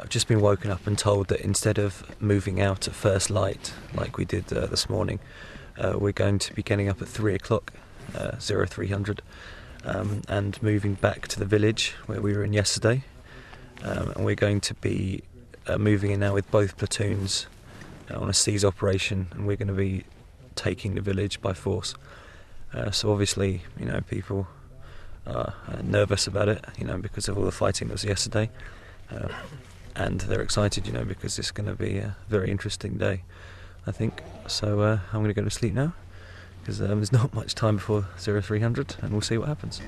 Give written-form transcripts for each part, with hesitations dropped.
I've just been woken up and told that instead of moving out at first light, like we did this morning, we're going to be getting up at 3 o'clock, 0300, and moving back to the village where we were in yesterday. And we're going to be moving in now with both platoons on a seize operation, and we're going to be taking the village by force. So obviously, people are nervous about it, because of all the fighting that was yesterday. And they're excited, because it's going to be a very interesting day, I think. So I'm going to go to sleep now, because there's not much time before 0300, and we'll see what happens.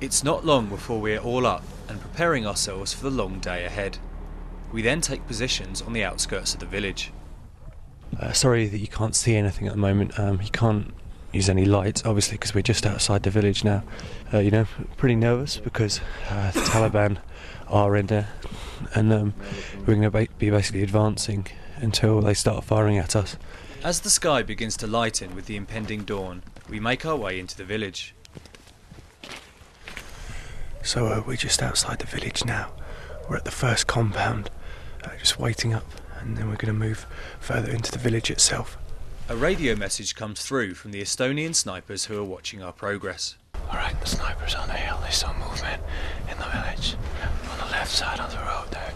It's not long before we're all up and preparing ourselves for the long day ahead. We then take positions on the outskirts of the village. Sorry that you can't see anything at the moment. You can't use any light, obviously, because we're just outside the village now. Pretty nervous because the Taliban are in there, and we're going to be basically advancing until they start firing at us. As the sky begins to lighten with the impending dawn, we make our way into the village. So we're just outside the village now. We're at the first compound, just waiting up, and then we're going to move further into the village itself. A radio message comes through from the Estonian snipers who are watching our progress. Alright, the snipers on the hill, they saw movement in the village, on the left side of the road there.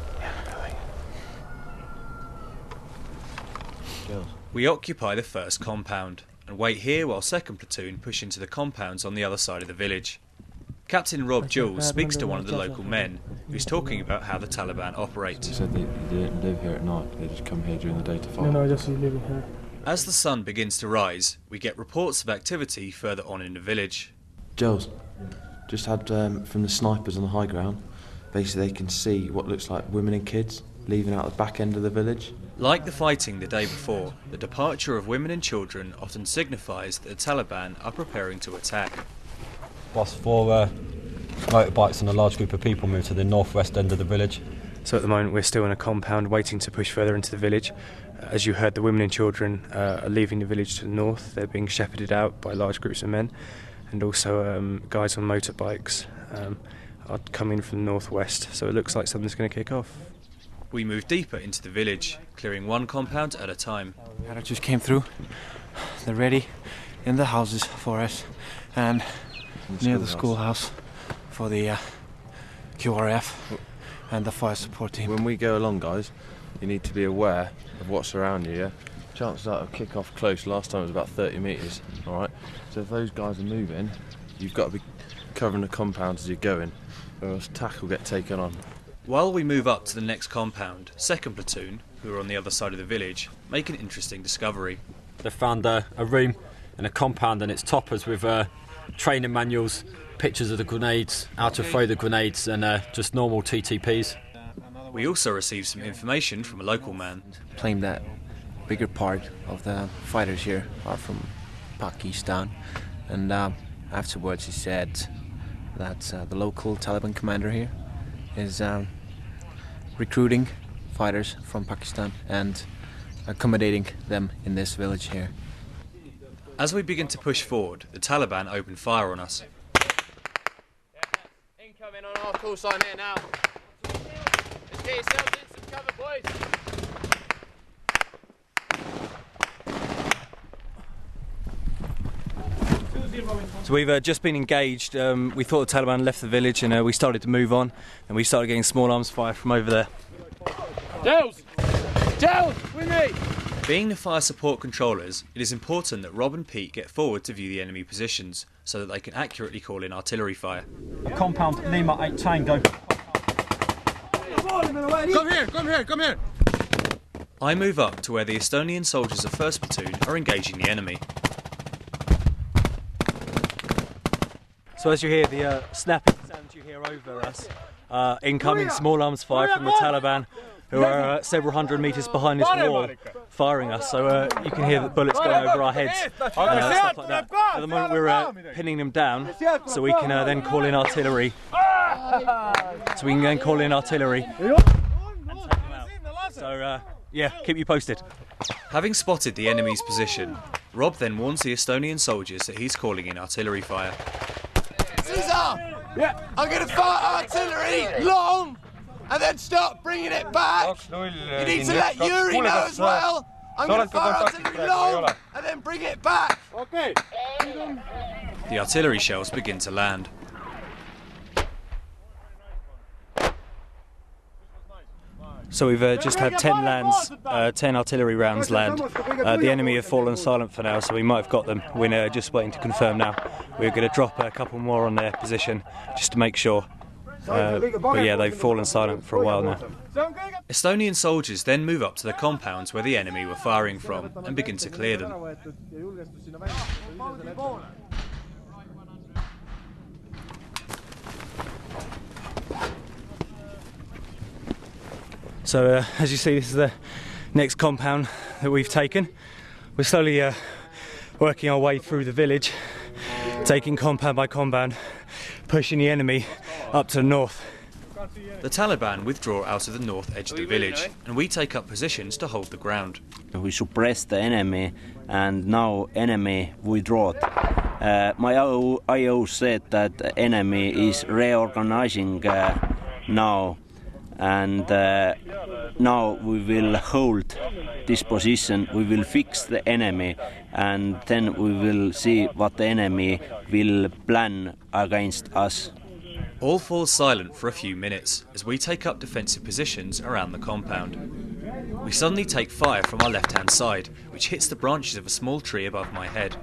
We occupy the first compound, and wait here while 2nd Platoon push into the compounds on the other side of the village. Captain Rob Jules speaks to one of the local men, who's talking about how the Taliban operate. They said they didn't live here at night, they just come here during the day to fight. No, just living here. As the sun begins to rise, we get reports of activity further on in the village. Jules, just had from the snipers on the high ground, basically they can see what looks like women and kids leaving out the back end of the village. Like the fighting the day before, the departure of women and children often signifies that the Taliban are preparing to attack. Whilst 4 motorbikes and a large group of people move to the northwest end of the village. So at the moment we're still in a compound waiting to push further into the village. As you heard, the women and children are leaving the village to the north. They're being shepherded out by large groups of men, and also guys on motorbikes are coming from the northwest. So it looks like something's going to kick off. We move deeper into the village, clearing one compound at a time. I just came through. They're ready in the houses for us, and near the schoolhouse for the QRF and the fire support team. When we go along, guys, you need to be aware of what's around you, yeah? Chances are it'll kick off close. Last time it was about 30 metres, alright? So if those guys are moving, you've got to be covering the compounds as you're going, or else attack will get taken on. While we move up to the next compound, 2nd Platoon, who are on the other side of the village, make an interesting discovery. They found a room and a compound and its toppers with training manuals, pictures of the grenades, how to throw the grenades, and just normal TTPs. We also received some information from a local man. Claim that bigger part of the fighters here are from Pakistan, and afterwards he said that the local Taliban commander here is recruiting fighters from Pakistan and accommodating them in this village here. As we begin to push forward, the Taliban open fire on us. Incoming on our call sign here now. Let's get yourselves in some cover, boys. So we've just been engaged. We thought the Taliban left the village, and we started to move on, and we started getting small arms fire from over there. Giles! Giles, with me! Being the fire support controllers, it is important that Rob and Pete get forward to view the enemy positions so that they can accurately call in artillery fire. Compound Lima 8 Tango. Come here! I move up to where the Estonian soldiers of 1st Platoon are engaging the enemy. So as you hear the snapping sounds you hear over us, incoming small arms fire from the Taliban, who are several hundred metres behind this wall, firing us. So you can hear the bullets going over our heads, stuff like that. At the moment we're pinning them down, so we can then call in artillery. So we can then call in artillery and take them out. So yeah, keep you posted. Having spotted the enemy's position, Rob then warns the Estonian soldiers that he's calling in artillery fire. Caesar! Yeah. I'm going to fire artillery long and then start bringing it back. You need to let Yuri know as well. I'm going to fire artillery long and then bring it back. Okay. The artillery shells begin to land. So we've just had 10 lands, 10 artillery rounds land. The enemy have fallen silent for now, so we might have got them. We're just waiting to confirm now. We're going to drop a couple more on their position just to make sure. But yeah, they've fallen silent for a while now. Estonian soldiers then move up to the compounds where the enemy were firing from and begin to clear them. So as you see, this is the next compound that we've taken. We're slowly working our way through the village, taking compound by compound, pushing the enemy up to the north. The Taliban withdraw out of the north edge of the village, and we take up positions to hold the ground. We suppressed the enemy, and now enemy withdrew. My IO said that the enemy is reorganizing now, and now we will hold this position. We will fix the enemy, and then we will see what the enemy will plan against us. All fall silent for a few minutes as we take up defensive positions around the compound. We suddenly take fire from our left-hand side, which hits the branches of a small tree above my head.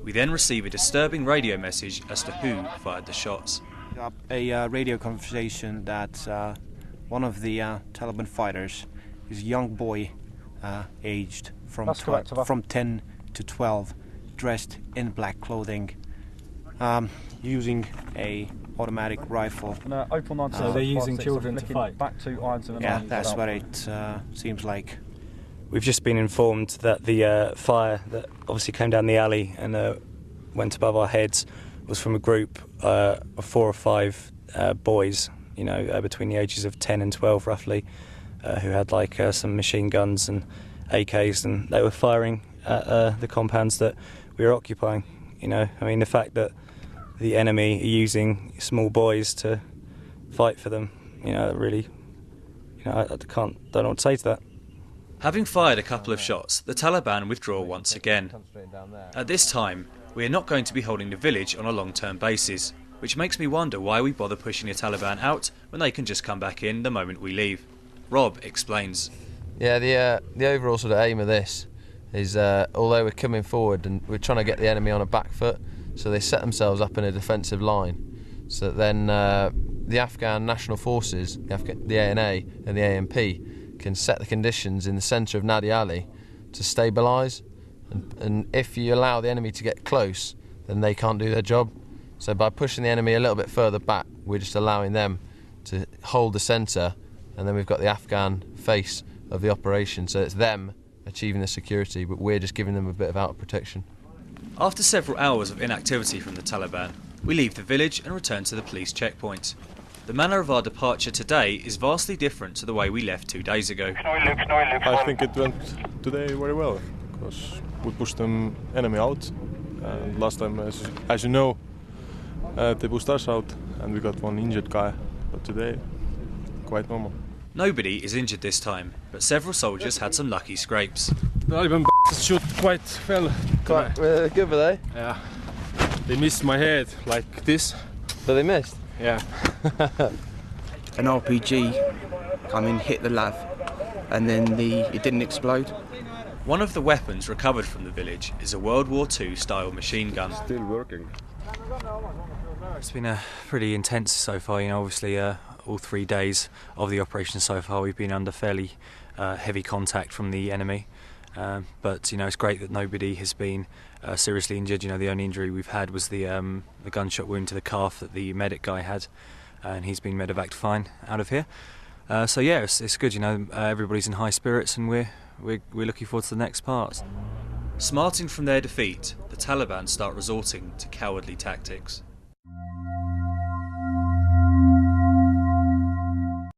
We then receive a disturbing radio message as to who fired the shots. A radio conversation that one of the Taliban fighters is a young boy aged from 10 to 12, dressed in black clothing, using a automatic rifle. So they're using children to fight? Yeah, that's what it seems like. We've just been informed that the fire that obviously came down the alley and went above our heads was from a group of 4 or 5 boys, you know, between the ages of 10 and 12 roughly, who had like some machine guns and AKs, and they were firing at the compounds that we were occupying. You know, I mean, the fact that the enemy are using small boys to fight for them, you know, really, you know, I don't know what to say to that. Having fired a couple of shots, the Taliban withdraw once again. At this time, we are not going to be holding the village on a long-term basis, which makes me wonder why we bother pushing the Taliban out when they can just come back in the moment we leave. Rob explains. Yeah, the overall sort of aim of this is, although we're coming forward and we're trying to get the enemy on a back foot, so they set themselves up in a defensive line, so that then the Afghan National Forces, the ANA and the ANP, can set the conditions in the centre of Nadia Ali to stabilise, and if you allow the enemy to get close, then they can't do their job. So by pushing the enemy a little bit further back, we're just allowing them to hold the centre, and then we've got the Afghan face of the operation, so it's them achieving the security, but we're just giving them a bit of outer protection. After several hours of inactivity from the Taliban, we leave the village and return to the police checkpoint. The manner of our departure today is vastly different to the way we left 2 days ago. I think it went today very well, because we pushed the enemy out. Last time, as you know, they pushed us out and we got one injured guy, but today, quite normal. Nobody is injured this time, but several soldiers had some lucky scrapes. The Taliban shoot quite well. Quite good, were they? Yeah. They missed my head like this. But they missed? Yeah. An RPG come in, hit the lav, and then it didn't explode. One of the weapons recovered from the village is a World War II style machine gun. Still working. It's been pretty intense so far, you know, obviously all 3 days of the operation so far we've been under fairly heavy contact from the enemy, but you know, it's great that nobody has been seriously injured. You know, the only injury we've had was the gunshot wound to the calf that the medic guy had, and he's been medevaced fine out of here. So yeah, it's good, you know, everybody's in high spirits, and we're looking forward to the next part. Smarting from their defeat, the Taliban start resorting to cowardly tactics.